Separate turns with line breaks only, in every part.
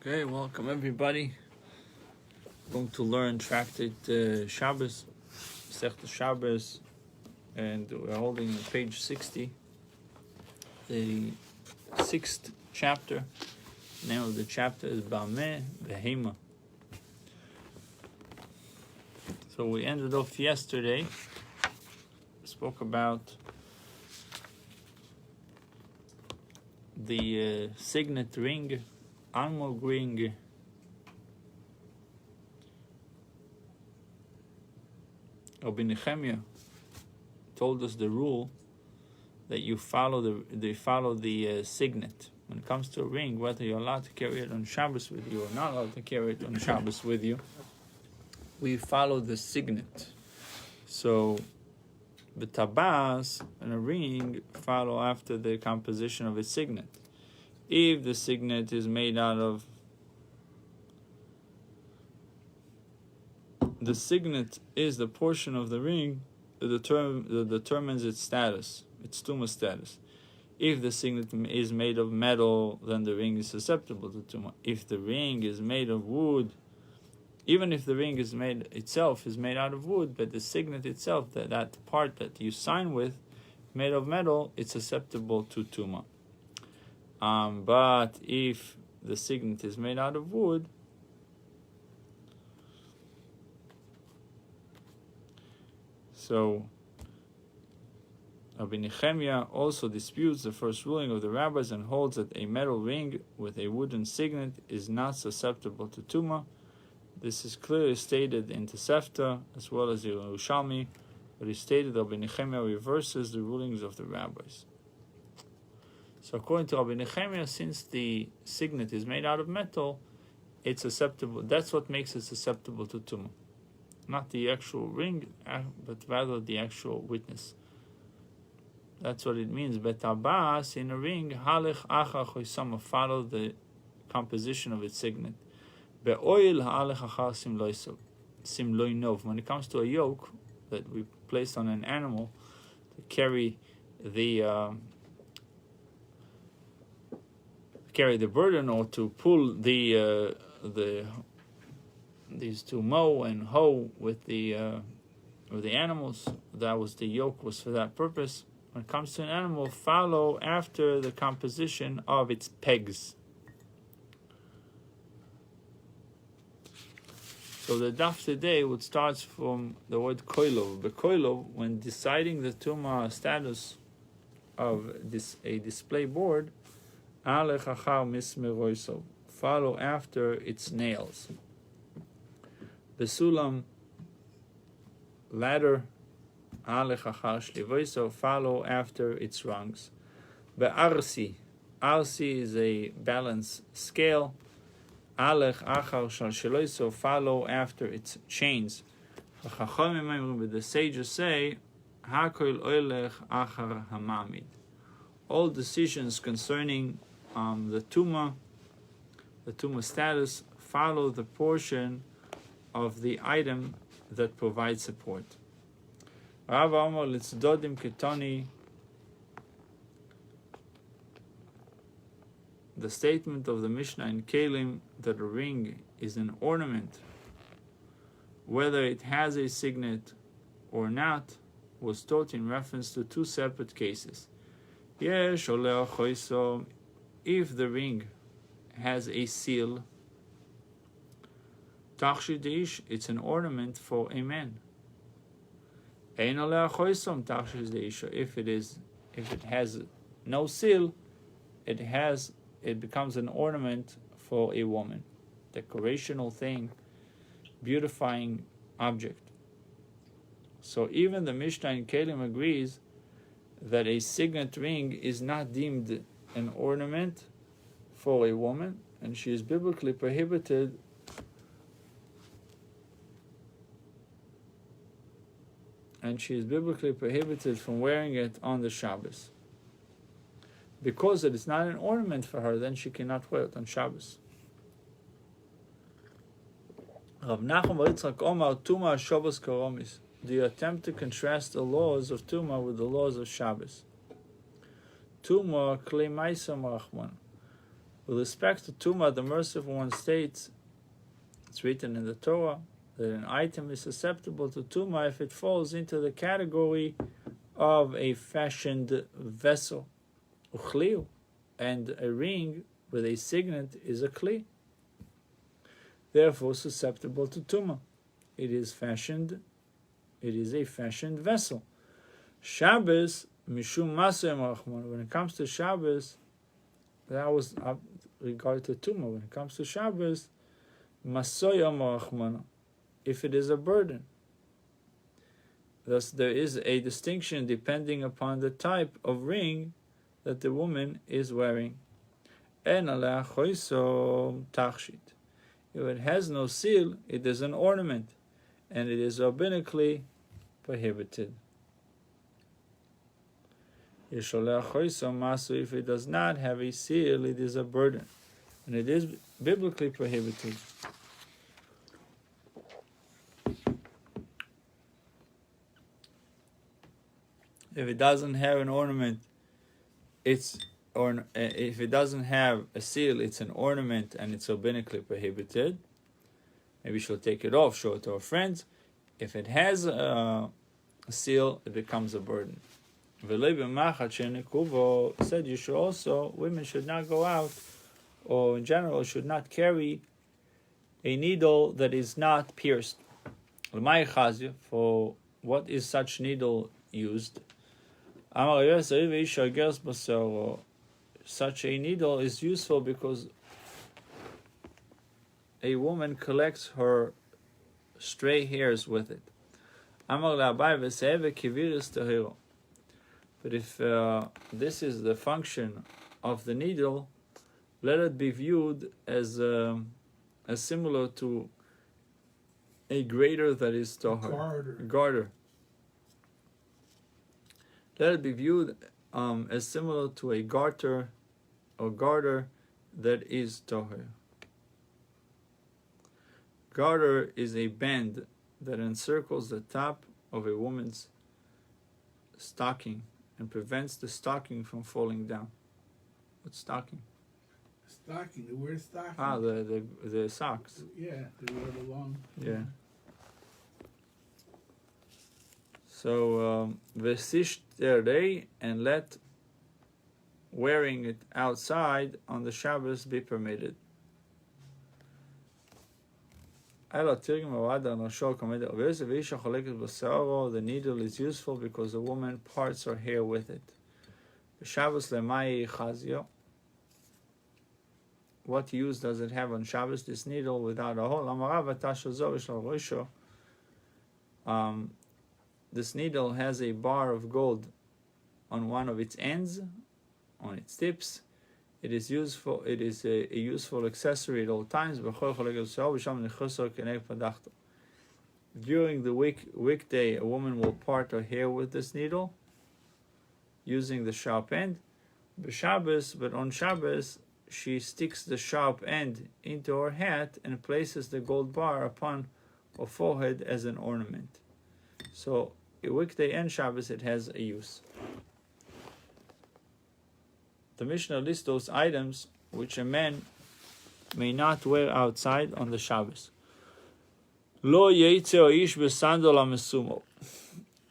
Okay, welcome everybody. We're going to learn Tractate Shabbos, Tractate Shabbos, and we're holding page 60, the 6th chapter. The name of the chapter is Bameh Behema. So we ended off yesterday. We spoke about the signet ring, almog ring, Rabbi Menashe told us the rule that you follow the signet. When it comes to a ring, whether you're allowed to carry it on Shabbos with you or not allowed to carry it on Shabbos with you, we follow the signet. So the tabas and a ring follow after the composition of a signet. If the signet is made out of, the signet is the portion of the ring that determines its status, its tumah status. If the signet is made of metal, then the ring is susceptible to tumah. If the ring is made of wood, even if the ring is made out of wood, but the signet itself, that part that you sign with, made of metal, it's susceptible to tumah. But if the signet is made out of wood, so Rabbi Menashe also disputes the first ruling of the rabbis and holds that a metal ring with a wooden signet is not susceptible to tumah. This is clearly stated in Tosefta as well as in Yerushalmi, but he stated that Rabbi Menashe reverses the rulings of the rabbis. So according to Rabbi Menashe, since the signet is made out of metal, it's susceptible. That's what makes it susceptible to tumah. Not the actual ring, but rather the actual witness. That's what it means. Betabas, in a ring, halech achar choisama, follow the composition of its signet. Be'oil halech achar simloinov. When it comes to a yoke that we place on an animal to carry the burden, or to pull these to mow and hoe with the animals, the yoke was for that purpose. When it comes to an animal, follow after the composition of its pegs. So the daf today would start from the word koilov. The koilov, when deciding the tumah status of a display board, alech achar mismeroisov, follow after its nails. Besulam, ladder, alech achar shlivoiso, follow after its rungs. Be'arsi, arsi is a balance scale. Alech achar shalsheloiso, follow after its chains. The sages say, hakol oilech achar hamamid. All decisions concerning the tumah status, follow the portion of the item that provides support. Rav Amar litzdodim ketoni. The statement of the Mishnah in Kelim that a ring is an ornament, whether it has a signet or not, was taught in reference to two separate cases. If the ring has a seal, it's an ornament for a man. If it has no seal, it becomes an ornament for a woman, decorational thing, beautifying object. So even the Mishnah in Kelim agrees that a signet ring is not deemed an ornament for a woman, and she is biblically prohibited from wearing it on the Shabbos. Because it is not an ornament for her, then she cannot wear it on Shabbos. Rav Nachum bar Yitzchak Omar, Tumah Shabbos Karomis. Do you attempt to contrast the laws of Tumah with the laws of Shabbos? Tumah Klei Maisa Marachman. With respect to Tumah, the Merciful One states, it's written in the Torah, that an item is susceptible to Tumah if it falls into the category of a fashioned vessel, uchliu, and a ring with a signet is a kli, therefore susceptible to Tumah. It is a fashioned vessel. Shabbos, mishum maseh marachman. When it comes to Shabbos, that was regarded to Tumah. When it comes to Shabbos, masoya marachman, if it is a burden. Thus, there is a distinction depending upon the type of ring that the woman is wearing. En aleh choiso tachshit. If it has no seal, it is an ornament, and it is rabbinically prohibited. If it does not have a seal, it is a burden, and it is biblically prohibited. If it doesn't have an ornament, if it doesn't have a seal, it's an ornament and it's rabbinically prohibited. Maybe she'll take it off, show it to her friends. If it has a seal, it becomes a burden. Said you should also, women should not go out, or in general should not carry a needle that is not pierced. For what is such needle used? Such a needle is useful because a woman collects her stray hairs with it. But if this is the function of the needle, let it be viewed as similar to a grater that is toher. Garter. Let it be viewed as similar to a garter or garter that is toher. Garter is a band that encircles the top of a woman's stocking and prevents the stocking from falling down. What's stocking?
Stocking. They wear stocking.
The socks.
Yeah, they wear the long.
Yeah. So vesish terei, and let wearing it outside on the Shabbos be permitted. The needle is useful because the woman parts her hair with it. What use does it have on Shabbos, this needle, without a hole? This needle has a bar of gold on one of its ends, on its tips. It is useful. It is a useful accessory at all times. During the weekday, a woman will part her hair with this needle, using the sharp end. But on Shabbos, she sticks the sharp end into her hat and places the gold bar upon her forehead as an ornament. So, a weekday and Shabbos, it has a use. The Mishnah lists those items which a man may not wear outside on the Shabbos. Lo yetzer ish besandal hamesumo.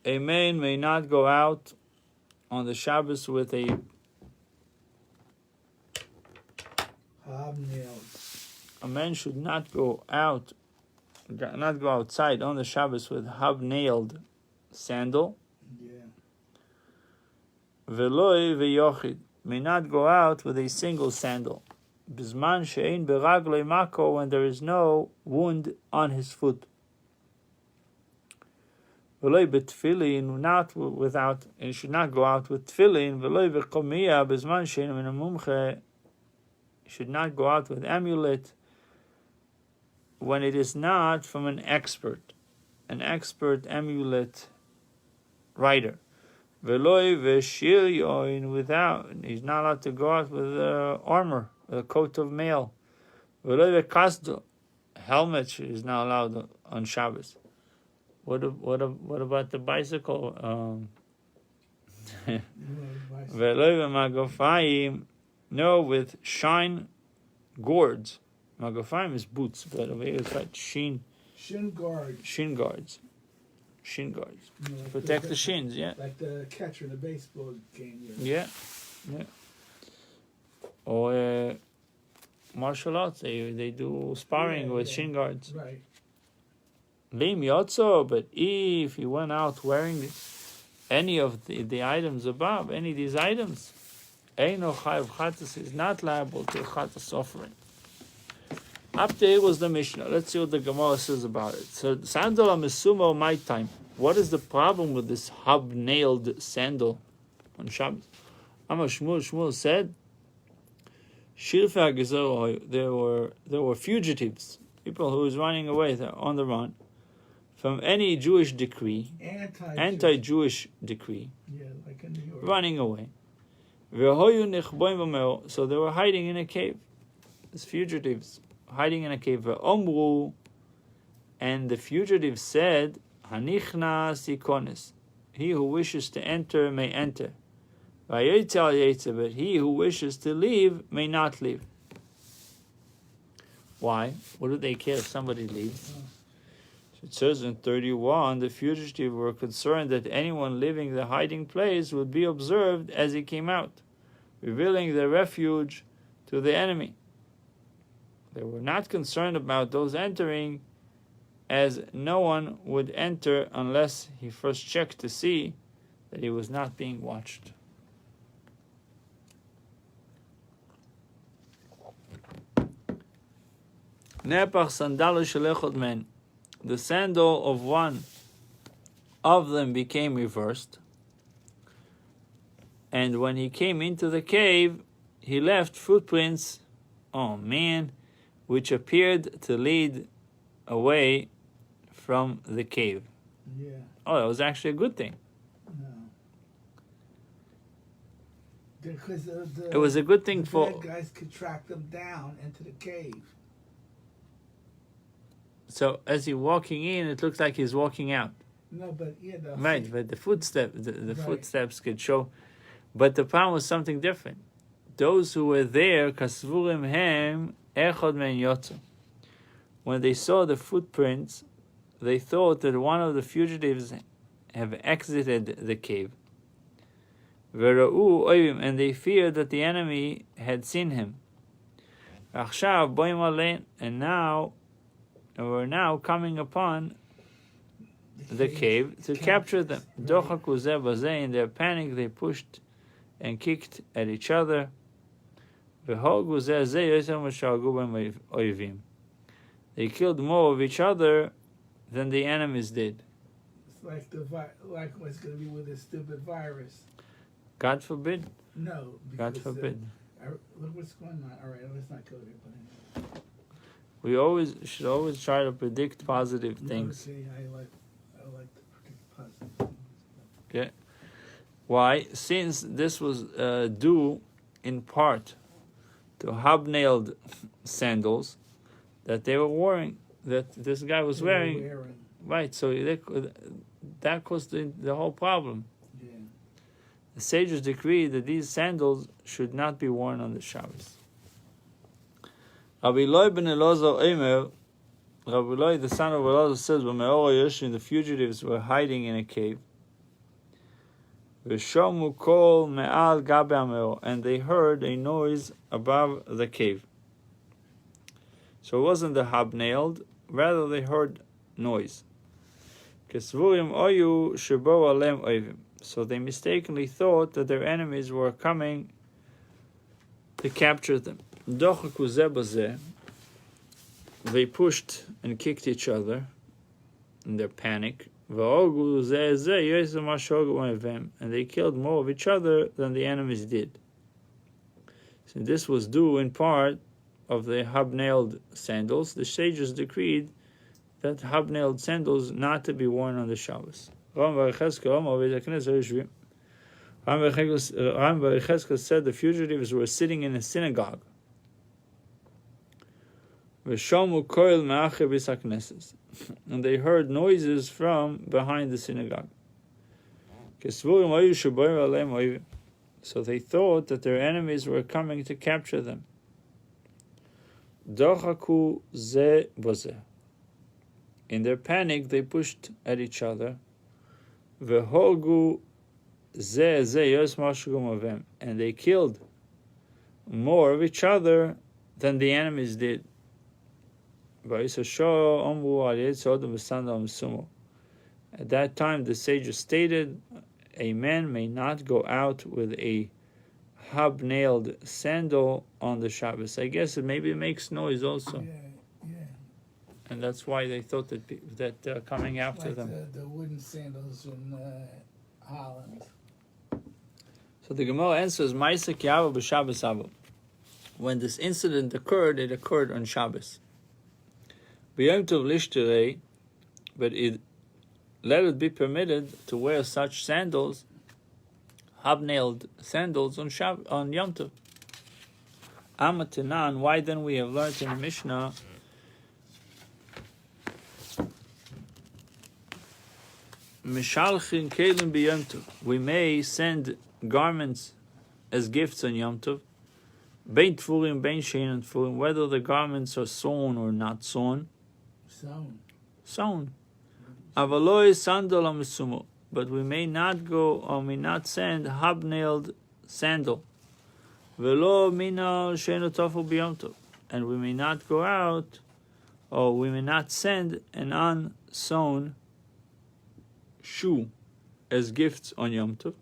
A man may not go out on the Shabbos with a
hobnails.
A man should not go outside on the Shabbos with hobnailed sandal.
Yeah.
Veloi veyochid, may not go out with a single sandal. Bizman she'ein beraglei mako, when there is no wound on his foot. Veloi betfilin, not without, and should not go out with tefillin. Veloi vekomiya bizman she'ein min mumche, should not go out with amulet when it is not from an expert amulet writer. Veloi v'shiryoin, without, he's not allowed to go out with armor, a coat of mail. Veloi v'kasdo, helmet is not allowed on Shabbos. What about the bicycle? Veloi v'magofayim, no, with shine gourds. Magafayim is boots, but over here it's right. Shin
guard.
Shin guards. Shin guards.
You know, like
Protect the shins, yeah.
Like the catcher in the baseball game.
Yeah. Or martial arts, they do sparring with shin guards.
Right.
Lim yotzo, but if he went out wearing any of the items above, any of these items, Eino Chayav Chatas is not liable to a Chatas offering. Up there was the Mishnah. Let's see what the Gemara says about it. So, sandal amisumo my time. What is the problem with this hub-nailed sandal on Shabbos? Shmuel said, there were fugitives, people who was running away, on the run, from any Jewish decree, anti-Jewish decree,
like in New York.
Running away. So they were hiding in a cave. These fugitives hiding in a cave. And the fugitives said, Hanichna sikonis. He who wishes to enter may enter. But he who wishes to leave may not leave. Why? What do they care if somebody leaves? It says in 31, the fugitives were concerned that anyone leaving the hiding place would be observed as he came out, revealing their refuge to the enemy. They were not concerned about those entering, as no one would enter unless he first checked to see that he was not being watched. Nepach sandalu shelechot men. The sandal of one of them became reversed, and when he came into the cave, he left footprints, which appeared to lead away from the cave.
Yeah.
Oh, that was actually a good thing.
No. Because
It was a good thing for...
bad guys could track them down into the cave.
So as he's walking in, it looks like he's walking out.
No, but yeah,
right. But the footsteps could show. But the problem was something different. Those who were there, kasvurim hem echad men yotzu. When they saw the footprints, they thought that one of the fugitives have exited the cave. Vera'u oivim, and they feared that the enemy had seen him. Achshav boim alein, and we're now coming upon the cave to capture them. In their panic, they pushed and kicked at each other. They killed more of each other than the enemies did.
It's like what's going to be with this stupid virus.
God forbid.
No.
God forbid.
Look what's going on. All right, let's not go there. But
we should always try to predict positive things.
Okay, I like to predict positive things.
Yeah. Why? Since this was due in part to hobnailed sandals that they were wearing, that this guy was wearing. Right, so that caused the whole problem.
Yeah.
The sages decreed that these sandals should not be worn on the Shabbos. Rabbi Loi ben Elazar Eimer, Rabbi Loi, the son of Elazar, says, when the fugitives were hiding in a cave, and they heard a noise above the cave. So it wasn't the hobnailed, rather they heard noise. So they mistakenly thought that their enemies were coming to capture them. They pushed and kicked each other in their panic. And they killed more of each other than the enemies did. So this was due in part of the hobnailed sandals. The sages decreed that hobnailed sandals not to be worn on the Shabbos. Ram Bar Yechezkel said the fugitives were sitting in a synagogue. And they heard noises from behind the synagogue. So they thought that their enemies were coming to capture them. Dochaku ze boze. In their panic, they pushed at each other. Vehogu ze yos mashugum avem. And they killed more of each other than the enemies did. At that time, the sages stated, a man may not go out with a hobnailed sandal on the Shabbos. I guess maybe it makes noise also.
Yeah.
And that's why they thought that they're coming after
Like
them.
the wooden sandals from Holland.
So the Gemara answers, Ma'aseh Ki'ava b'Shabbos Avo. When this incident occurred, it occurred on Shabbos. B'Yom Tov Lishterei, but let it be permitted to wear such sandals, hobnailed sandals on Yom Tov. Amatanan, why then we have learned in the Mishnah, Mishalchin Kelim b'Yom Tov. We may send garments as gifts on Yom Tov, Bein Tfurim, Bein Shein Tfurim, whether the garments are sewn or not sewn. Sewn. Avaloi sandal amisumo. But we may not go or may not send hobnailed sandal. Velo mina sheinu tofu b'Yom Tov. And we may not go out, or we may not send an unsewn shoe as gifts on Yom Tov.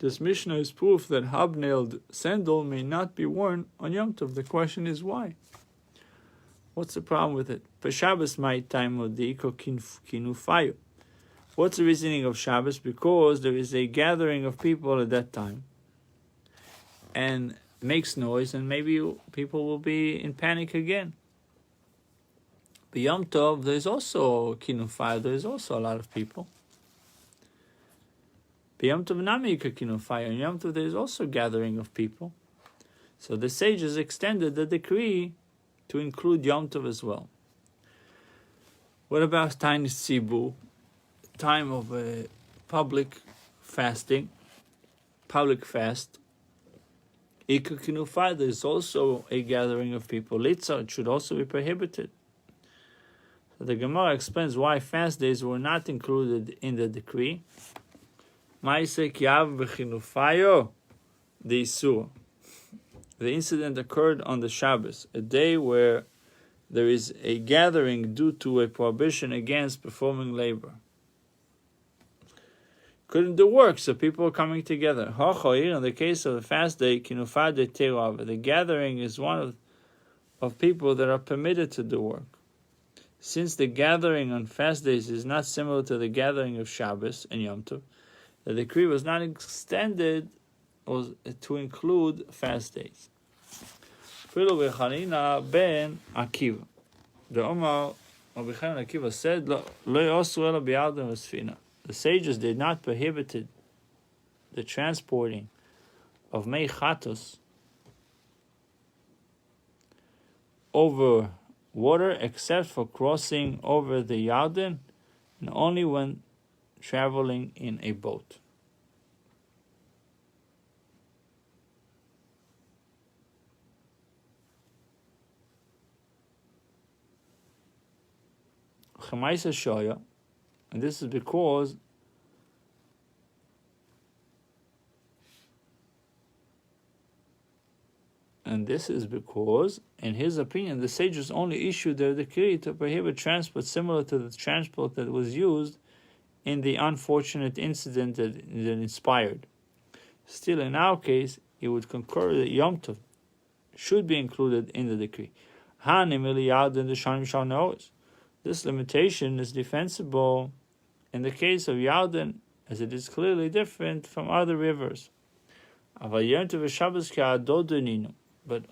This Mishnah is proof that hobnailed sandal may not be worn on Yom Tov. The question is why? What's the problem with it? For Shabbos, my time of the kinufayu. What's the reasoning of Shabbos? Because there is a gathering of people at that time, and it makes noise, and maybe people will be in panic again. But Yom Tov, there's also kinufayu. There's also a lot of people. Yom Tov Nami Kakinufai. On Yom Tov there is also a gathering of people. So the sages extended the decree to include Yom Tov as well. What about Tainis Tzibu, time of public fasting, public fast? Ikakinufai, there is also a gathering of people. Litza, it should also be prohibited. So the Gemara explains why fast days were not included in the decree. The incident occurred on the Shabbos, a day where there is a gathering due to a prohibition against performing labor. Couldn't do work, so people are coming together. In the case of the fast day, the gathering is one of people that are permitted to do work. Since the gathering on fast days is not similar to the gathering of Shabbos and Yom Tov, the decree was not extended to include fast days. Ben Akiva. The Omar Rabbi Akiva said, the sages did not prohibit the transporting of mei chatos over water except for crossing over the Yarden, and only when traveling in a boat. Chemaisa Shoya, and this is because in his opinion, the sages only issued their decree to prohibit transport similar to the transport that was used in the unfortunate incident that inspired. Still, in our case, he would concur that Yom Tov should be included in the decree. This limitation is defensible in the case of Yarden, as it is clearly different from other rivers. But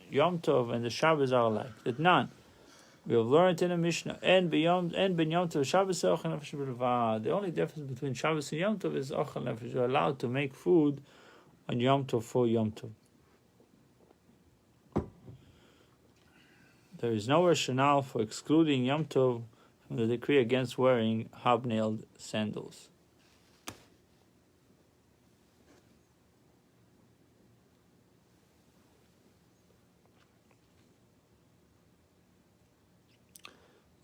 Yom Tov and the Shabbos are alike. That none. We have learned in the Mishnah, and Yom Tov Shabbos Ochel Nefesh B'Levad. The only difference between Shabbos and Yom Tov is Ochel Nefesh. You're allowed to make food on Yom Tov for Yom Tov. There is no rationale for excluding Yom Tov from the decree against wearing hobnailed sandals.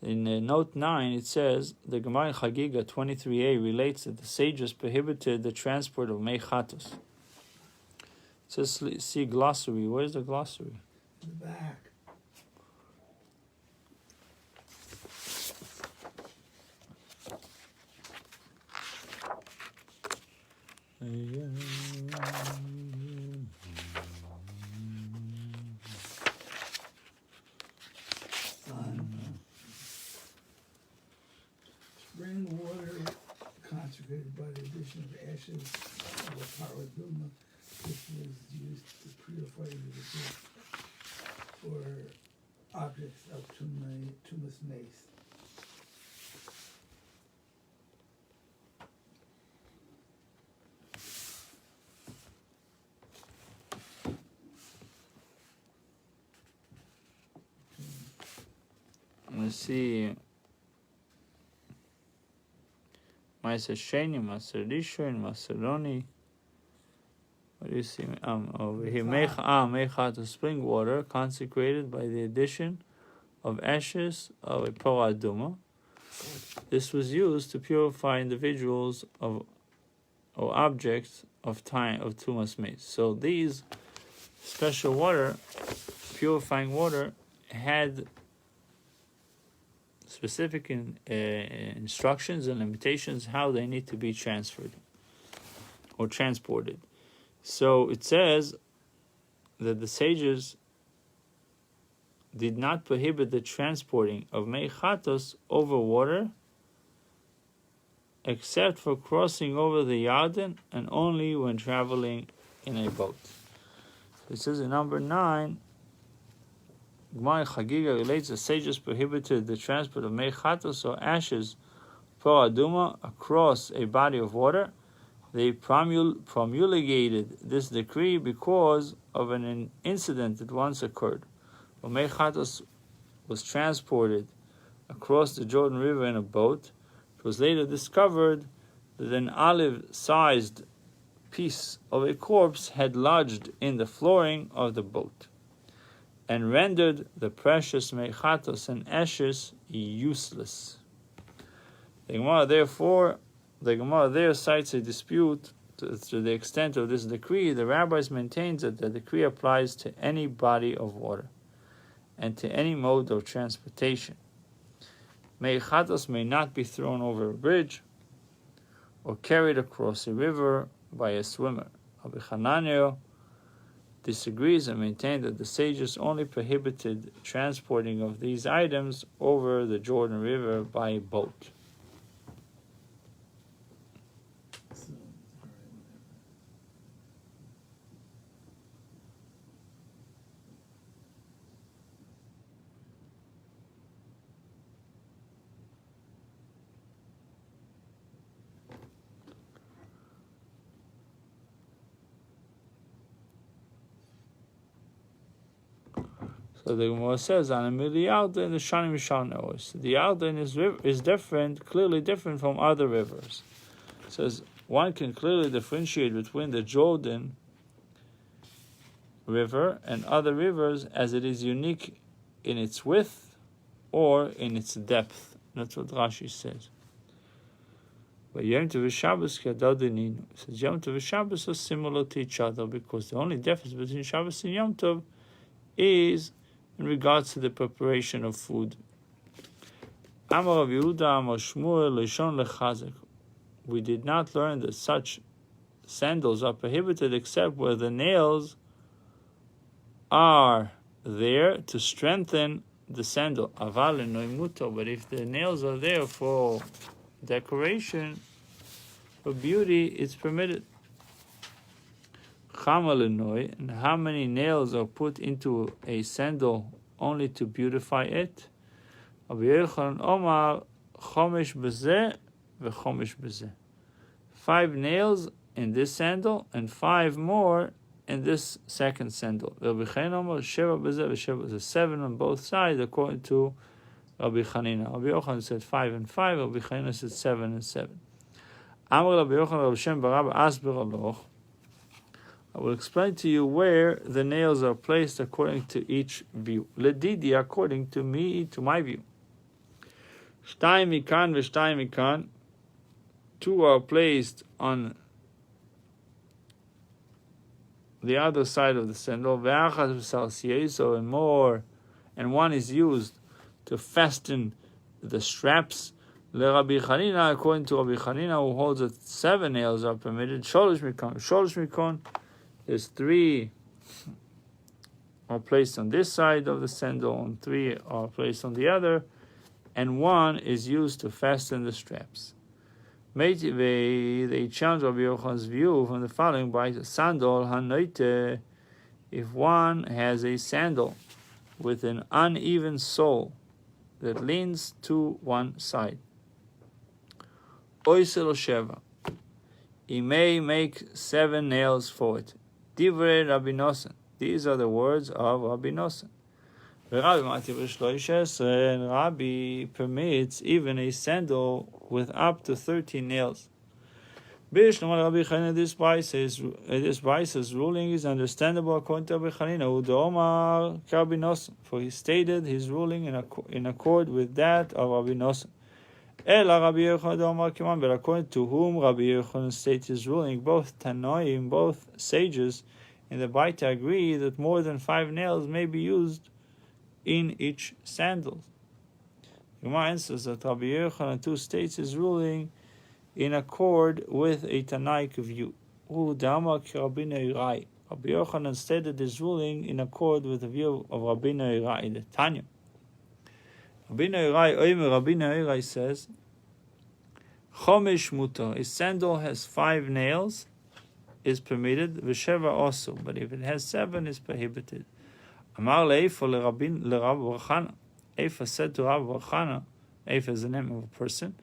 In note 9, it says the Gemara in Chagiga 23a relates that the sages prohibited the transport of mechatos. It says, see glossary. Where's the glossary?
In the back. Spring water consecrated by the addition of ashes of a paraduma, which was used to purify the or objects of tumas mace.
Let's see. Ma'aser Sheni, Ma'aser Rishon, Ma'aseroni. What do you see? Over here, Mechat, spring water consecrated by the addition of ashes of a Paraduma. This was used to purify individuals or objects of time of Tumas Mace. So these special water, purifying water, had specific instructions and limitations how they need to be transferred or transported. So it says that the sages did not prohibit the transporting of mechatos over water except for crossing over the Yarden and only when traveling in a boat. So it says in number 9, Gemara Chagiga relates the sages prohibited the transport of mechatos or ashes for aduma across a body of water. They promulgated this decree because of an incident that once occurred. When mechatos was transported across the Jordan River in a boat, it was later discovered that an olive-sized piece of a corpse had lodged in the flooring of the boat and rendered the precious mechatos and ashes useless. The Gemara there cites a dispute to the extent of this decree. The rabbis maintain that the decree applies to any body of water and to any mode of transportation. Mechatos may not be thrown over a bridge or carried across a river by a swimmer. Rabbi Hananel disagrees and maintained that the sages only prohibited transporting of these items over the Jordan River by boat. So the Gemara says, "On the Yarden and the Shani Mishanos, the Yarden is different, clearly different from other rivers." It says one can clearly differentiate between the Jordan River and other rivers, as it is unique in its width or in its depth. That's what Rashi says. But Yom Tov and Shabbos Kadadininu says Yom Tov and Shabbos are similar to each other because the only difference between Shabbos and Yom Tov is in regards to the preparation of food. Amar Rav Yehuda Amar Shmuel Lishon Lechazek. We did not learn that such sandals are prohibited except where the nails are there to strengthen the sandal. Aval noimuto, but if the nails are there for decoration, for beauty, it's permitted. Chamalinoy, and how many nails are put into a sandal only to beautify it? Omar chomish bezeh v'chomish bezeh. 5 nails in this sandal and 5 more in this second sandal. Rabbi Chanina Omar sheva bezeh v'sheva bezeh. 7 on both sides according to Rabbi Chanina. Rabbi Yochanan said 5 and 5. Rabbi Chanina said 7 and 7. Amar Rabbi Yochanan Rabbi Shem Barab Asber Aloch. I will explain to you where the nails are placed according to each view. Ledidi, according to me, to my view. Shtayim mikan v'shtayim mikan. Two are placed on the other side of the sandal. Ve'achad v'salsieso, and more, and one is used to fasten the straps. Rabbi Chanina, according to Rabbi Chanina, who holds that 7 nails are permitted. Sholosh mikon. Sholosh mikon is 3 are placed on this side of the sandal, and 3 are placed on the other, and 1 is used to fasten the straps. They challenge Rabbi Yochanan's view from the following by sandal hanoite. If one has a sandal with an uneven sole that leans to one side, Oisel Sheva, he may make 7 nails for it. Divrei Rabbi Nosson. These are the words of Rabbi Nosson. And Rabbi permits even a sandal with up to 13 nails. This Baisa's ruling is understandable according to Rabbi Chanina, for he stated his ruling in accord with that of Rabbi Nosson. But according to whom Rabbi Yochanan states his ruling, both Tanoim, both sages in the Baita agree that more than 5 nails may be used in each sandal. The Gemara answers that Rabbi Yochanan too states his ruling in accord with a Tanaik view. Rabbi Yochanan stated his ruling in accord with the view of Rabbi Neirai, the Tanya. Rabbi Neirai says, Chomish mutar, a sandal has 5 nails, is permitted, v'sheva also, but if it has 7, is prohibited. Amar le'efa l'Rav Chana. Efa said to Rav Chana, Efa is the name of a person,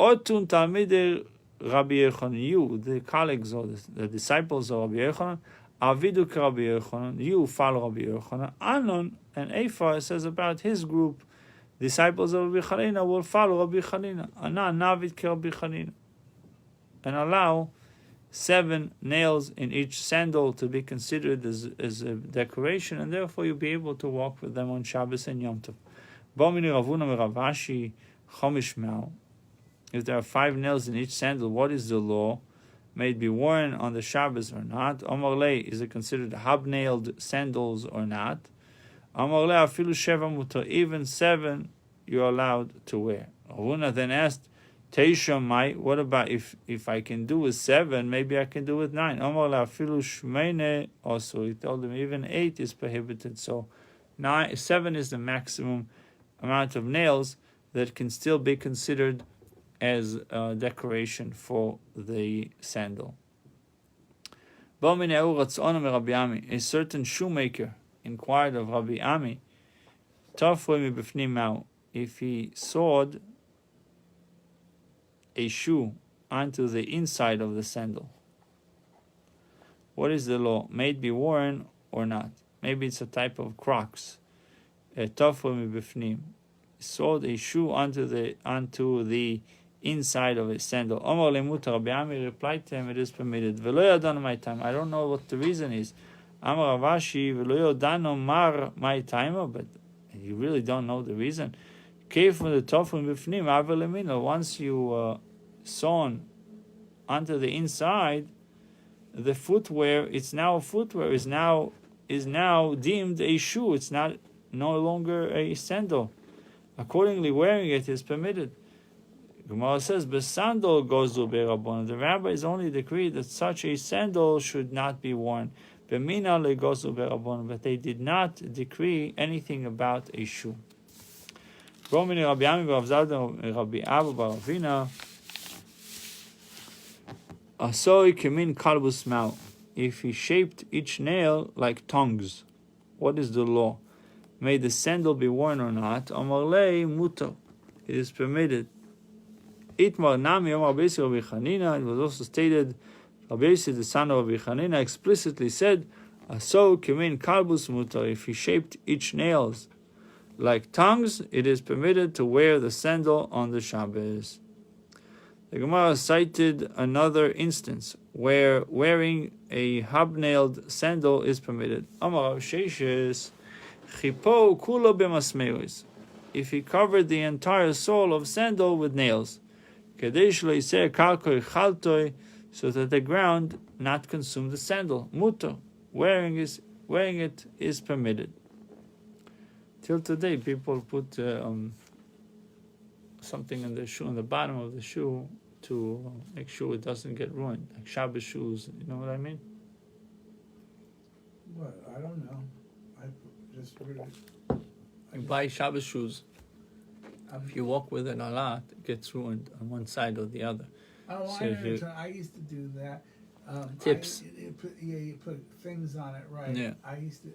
Otun talmidei Rabbi Yochanan, you, the colleagues or the disciples of Rabbi Yochanan, Avidu Rabbi Yochanan, you follow Rabbi Yochanan. Anon, and Efa says about his group, disciples of Rabbi Chanina will follow Rabbi Chanina. Ana navid ke Rabbi Chanina, and allow 7 nails in each sandal to be considered as a decoration, and therefore you'll be able to walk with them on Shabbos and Yom Tov. Bomini Ravuna Ravashi Chomish Mao. If there are 5 nails in each sandal, what is the law? May it be worn on the Shabbos or not? Omar Lei, is it considered hobnailed sandals or not? Amar le afilu sheva mutar, even 7 you're allowed to wear. Ravuna then asked, Teisha mai, what about if I can do with 7, maybe I can do with 9? Amar le afilu shmeine, also he told him even 8 is prohibited. So 7 is the maximum amount of nails that can still be considered as decoration for the sandal. A certain shoemaker inquired of Rabbi Ami, if he sewed a shoe onto the inside of the sandal, what is the law? May it be worn or not? Maybe it's a type of Crocs. Sewed a shoe onto the inside of a sandal. Rabbi Ami replied to him, it is permitted. I don't know what the reason is. Amar Ravashi v'lo yodano mar my timer, but you really don't know the reason. Once you sewn onto the inside, the footwear, is now deemed a shoe. It's no longer a sandal. Accordingly, wearing it is permitted. Gemara says, "Besandal gozu berabon." The rabbis only decreed that such a sandal should not be worn. Bemina legozu berabon, but they did not decree anything about a shoe. Romini Rabbi Ami b'Ravzada Rabbi Abba b'Ravina. Asoi kemin kalbus mal. If he shaped each nail like tongues, what is the law? May the sandal be worn or not? Amarlei muto. It is permitted. Itmar nami Omar Beisi Rabbi Chanina. It was also stated, Rabbi Beisi, the son of Rabbi Chanina, explicitly said, "Aso kemin kalbus mutar." If he shaped each nails like tongues, it is permitted to wear the sandal on the Shabbos. The Gemara cited another instance where wearing a hobnailed sandal is permitted. Amar Rav Sheshes, Chipo kulo b'masmeros. if he covered the entire sole of sandal with nails, so that the ground not consume the sandal. Muto, wearing it is permitted. Till today, people put something in the shoe, on the bottom of the shoe, to make sure it doesn't get ruined, like Shabbos shoes. You know what I mean?
What? I don't know. I just really.
You buy Shabbos shoes. If you walk with it a lot, it gets ruined on one side or the other.
Oh,
So
I
if you-
know. I used to do that.
Tips.
You put things on it, right?
Yeah.
I used to do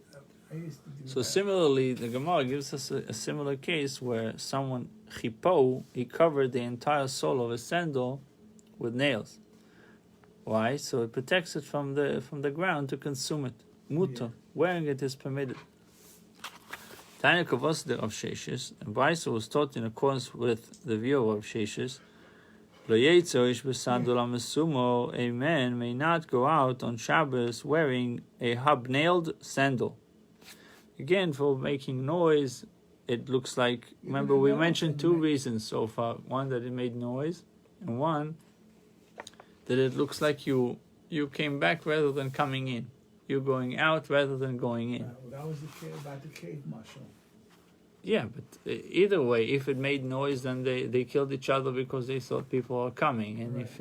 So
that.
similarly, the Gemara gives us a similar case where someone chipo, he covered the entire sole of a sandal with nails. Why? So it protects it from the ground to consume it. Muto, wearing it is permitted. Tanya Kavosder of Sheshes, and Baisa was taught in accordance with the view of Sheshes. A man may not go out on Shabbos wearing a hobnailed sandal. Again, for making noise, it looks like. Remember, we mentioned two reasons so far: one, that it made noise, and one, that it looks like you came back rather than coming in. You're going out rather than going in.
That was about the cave mushroom.
Yeah, but either way, if it made noise, then they killed each other because they thought people are coming, and
Right.
if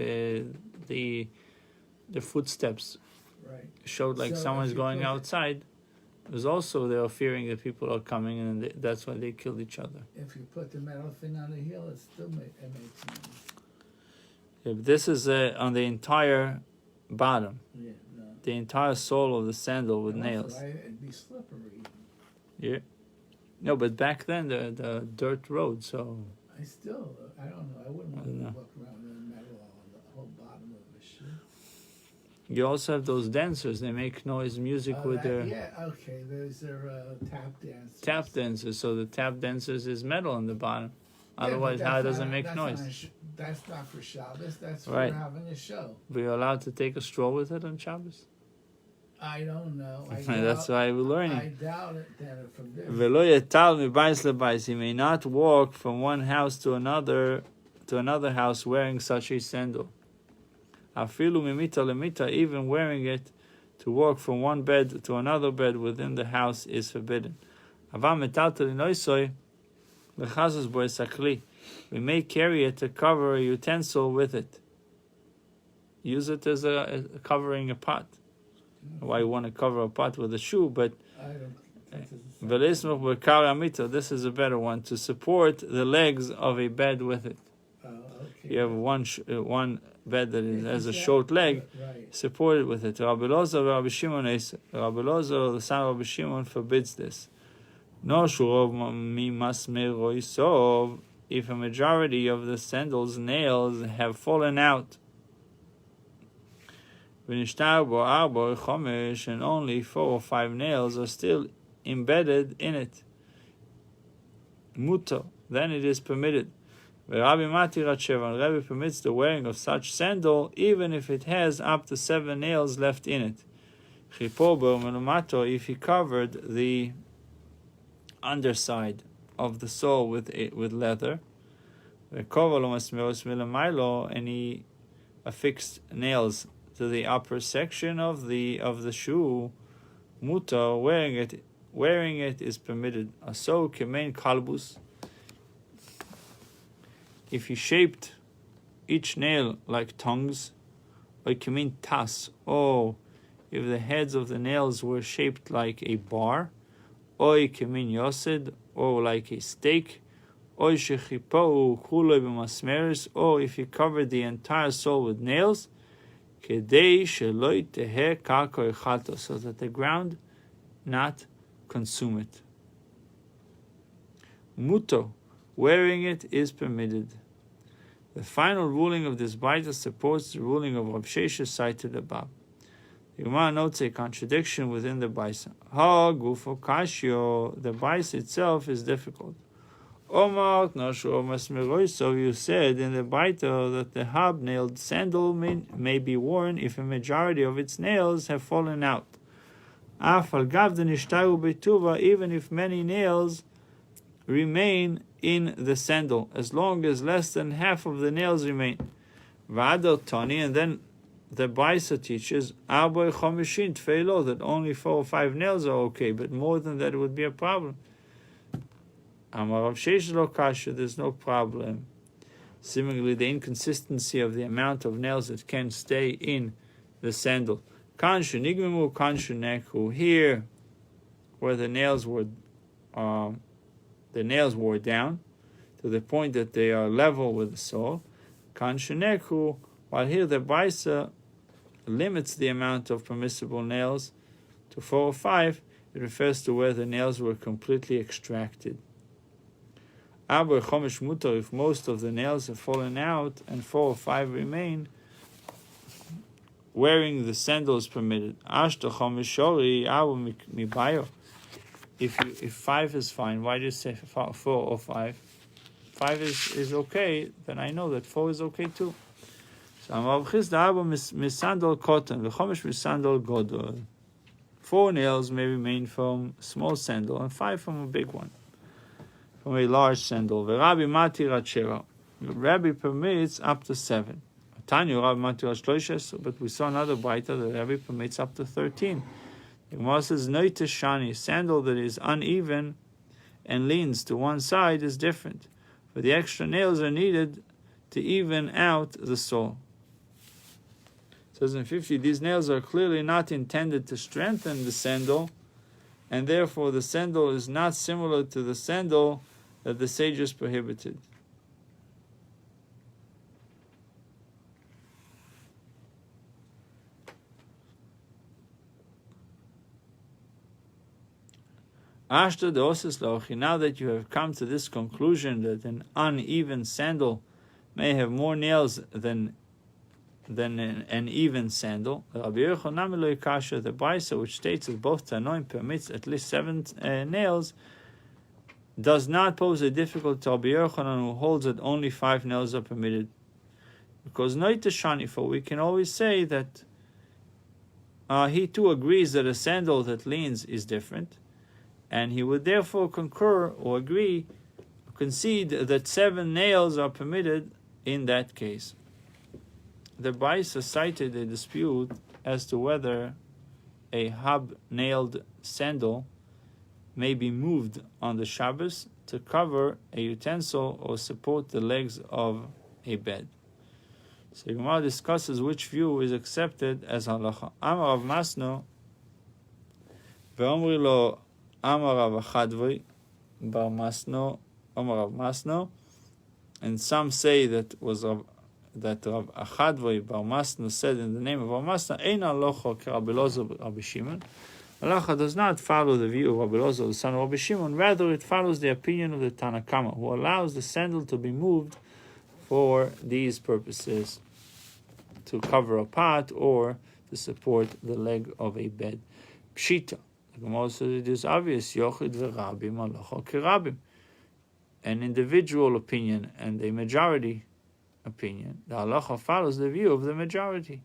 the footsteps
Right.
showed like
So
someone's
if you
going
put-
outside, it was also they were fearing that people are coming, and that's why they killed each other.
If you put the metal thing on the heel, it still makes noise.
If this is on the entire bottom,
Yeah, no.
the entire sole of the sandal with
And also,
nails.
it'd be slippery.
Yeah. No, but back then the dirt road, so
I don't know. I wouldn't want
don't
to
know.
walk around with metal on the whole bottom of the shoe.
you also have those dancers. They make noise music with their
Okay. There's their tap dance.
tap dancers. So the tap dancers is metal on the bottom.
Yeah,
Otherwise,
but
how it
that's
doesn't
not-
make
that's
noise?
not that's not for Shabbos. That's for
Right.
having a show.
We're allowed to take a stroll with it on Shabbos.
I don't know.
That's why we're learning.
I doubt it that from this.
Velo yetal mibais lebais. He may not walk from one house to another house wearing such a sandal. Afilu mimita lemita, even wearing it to walk from one bed to another bed within the house is forbidden. Avam metaltel inoisoi lechazos bo esakli. We may carry it to cover a utensil with it. Use it as a covering a pot. Why you want to cover a pot with a shoe, but
I don't.
Velismach b'kar amito. This is a better one, to support the legs of a bed with it.
Okay.
You have one bed that has a short leg,
Right.
support it with it. Rabbi Loza, Rabbi Shimon, Rabbi Loza, the son of Rabbi Shimon, forbids this. No shurov mi masmer roisov. If a majority of the sandal's nails have fallen out, and only 4 or 5 nails are still embedded in it, muto, then it is permitted. Rabbi permits the wearing of such sandal even if it has up to 7 nails left in it. If he covered the underside of the sole with leather, and he affixed nails to the upper section of the shoe, muta, wearing it is permitted. So kemen kalbus. If he shaped each nail like tongues, or kemen tas, or if the heads of the nails were shaped like a bar, or kemen yosid, or like a stake, or shechipo kuloi b'masmeris, or if he covered the entire sole with nails, kedei sheloi teheh karko echato, so that the ground not consume it. Muto, wearing it is permitted. The final ruling of this Baita supports the ruling of Rav Sheshes cited above. The Gemara notes a contradiction within the Baisa. Ha gufo kashio, the Baisa itself is difficult. Omar Nashu Masmeroi, so you said in the Baita that the hobnailed sandal may be worn if a majority of its nails have fallen out. Even if many nails remain in the sandal, as long as less than half of the nails remain. V'adar Tani, and then the Baisa teaches Arboi Chomishin Tfeilo, that only 4 or 5 nails are okay, but more than that would be a problem. Amar Rav Sheish Lo Kasha, there's no problem. Similarly, the inconsistency of the amount of nails that can stay in the sandal. Kanshu Nigmimu, Kanshu Nekhu. Here, where the nails were down to the point that they are level with the sole. Kanshu Nekhu, while here the Baisa limits the amount of permissible nails to 4 or 5, it refers to where the nails were completely extracted. Aber Chomish Mutar, if most of the nails have fallen out and 4 or 5 remain, wearing the sandal is permitted. Ashta Chomish Shori Abu Mibayo. If 5 is fine, why do you say 4 or 5? 5 is okay, then I know that 4 is okay too. So Amar Chisda Abu Misandal Cotton, the Chomish Misandal Godol. 4 nails may remain from small sandal and 5 from a big one, from a large sandal. Rabbi Mati Rachera. Rabbi permits up to 7. Tanya Rabbi Mati Rachloishes, but we saw another Baita that Rabbi permits up to 13. The Gemara says, Noite Shani, sandal that is uneven and leans to one side is different, for the extra nails are needed to even out the sole. It says in 50, these nails are clearly not intended to strengthen the sandal, and therefore the sandal is not similar to the sandal that the sages prohibited. Ashta de Osis Laochi, now that you have come to this conclusion that an uneven sandal may have more nails than an even sandal, Rabbi Yochanan lo Kasha, the Baisa, which states that both Tanoim permits at least 7 nails, does not pose a difficulty to Rabbi Yochanan, who holds that only 5 nails are permitted. Because Noite Shani, for we can always say that he too agrees that a sandal that leans is different, and he would therefore concur or agree, concede that 7 nails are permitted in that case. The Baisa cited a dispute as to whether a hub-nailed sandal may be moved on the Shabbos to cover a utensil or support the legs of a bed. So Gemara discusses which view is accepted as halacha. Amar Rav Masno, ve'omri lo Amar Rav Achadvoi bar Masno, Amar Rav Masno, and some say that Rav Achadvoi bar Masno said in the name of Rav Masno, Ein halacha k'Rabbi Elazar Rabbi Shimon. Halacha does not follow the view of Rabbi Elazar, the son of Rabbi Shimon. Rather, it follows the opinion of the Tanakama, who allows the sandal to be moved for these purposes, to cover a pot or to support the leg of a bed. Pshita. The Gemara says it is obvious. Yochid v'rabim halacha k'rabim. An individual opinion and a majority opinion. The halacha follows the view of the majority.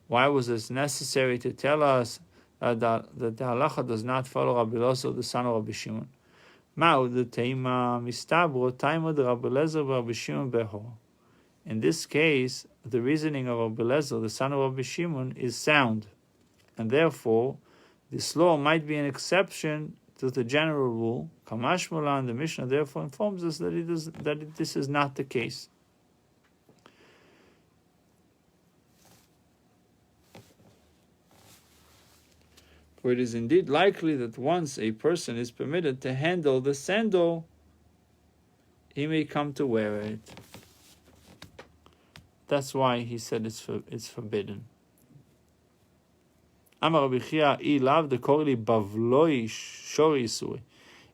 Why was it necessary to tell us that the halacha does not follow Rabbi Elazar, the son of Rabbi Shimon? Ma'u the teima mistabro taima de Rabbi Elazar Rabbi Shimon beho. In this case, the reasoning of Rabbi Elazar, the son of Rabbi Shimon, is sound, and therefore this law might be an exception to the general rule. Kamash Mulan, the Mishnah therefore informs us that this is not the case. For it is indeed likely that once a person is permitted to handle the sandal, he may come to wear it. That's why he said it's forbidden. Amar Rabbi Chia, ilav the korli bavloi shori isuri.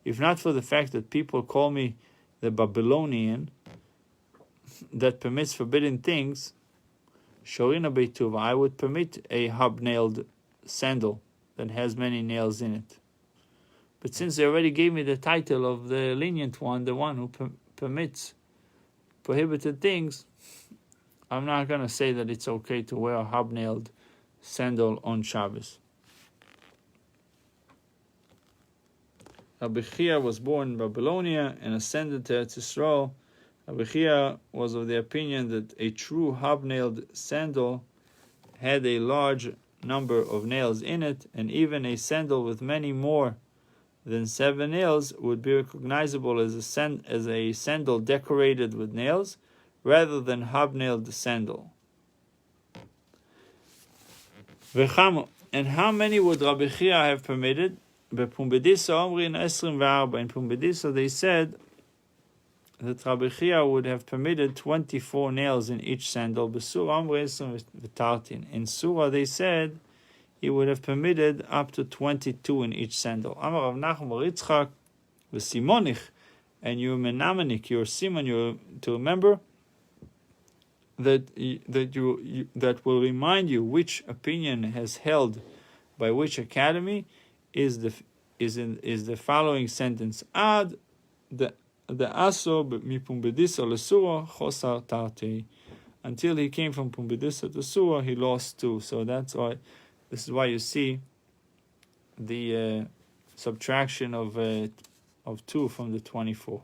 If not for the fact that people call me the Babylonian that permits forbidden things, shorina beituva, I would permit a hub-nailed sandal that has many nails in it. But since they already gave me the title of the lenient one, the one who permits prohibited things, I'm not going to say that it's okay to wear a hub-nailed sandal on Shabbos. Rabbi Chia was born in Babylonia and ascended to Eretz Yisrael. Rabbi Chia was of the opinion that a true hobnailed sandal had a large number of nails in it, and even a sandal with many more than 7 nails would be recognizable as a sandal decorated with nails, rather than hobnailed sandal. And how many would Rabbi Chia have permitted? In Pumbedisa they said that Rabbi Chia would have permitted 24 nails in each sandal. In Surah they said he would have permitted up to 22 in each sandal. Amar Rav Nachum bar Yitzchak v'simonich, and you menamenik, your simon, you to remember that will remind you which opinion has held by which academy is the following sentence: Ad the aso mipumbedisa lesura chosar tarte. Until he came from Pumbedisa to Surah, he lost 2. So that's why. This is why you see the subtraction of 2 from the 24.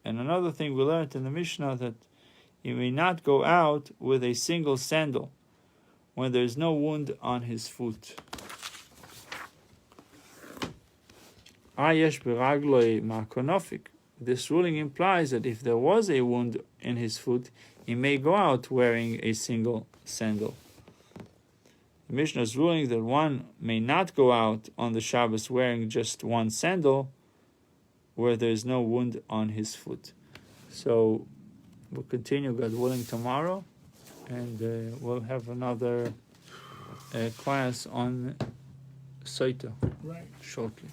And another thing we learned in the Mishnah, that you may not go out with a single sandal when there is no wound on his foot. This ruling implies that if there was a wound in his foot, he may go out wearing a single sandal. The Mishnah is ruling that one may not go out on the Shabbos wearing just one sandal where there is no wound on his foot. So we'll continue, God willing, tomorrow, and we'll have another class on Saita shortly.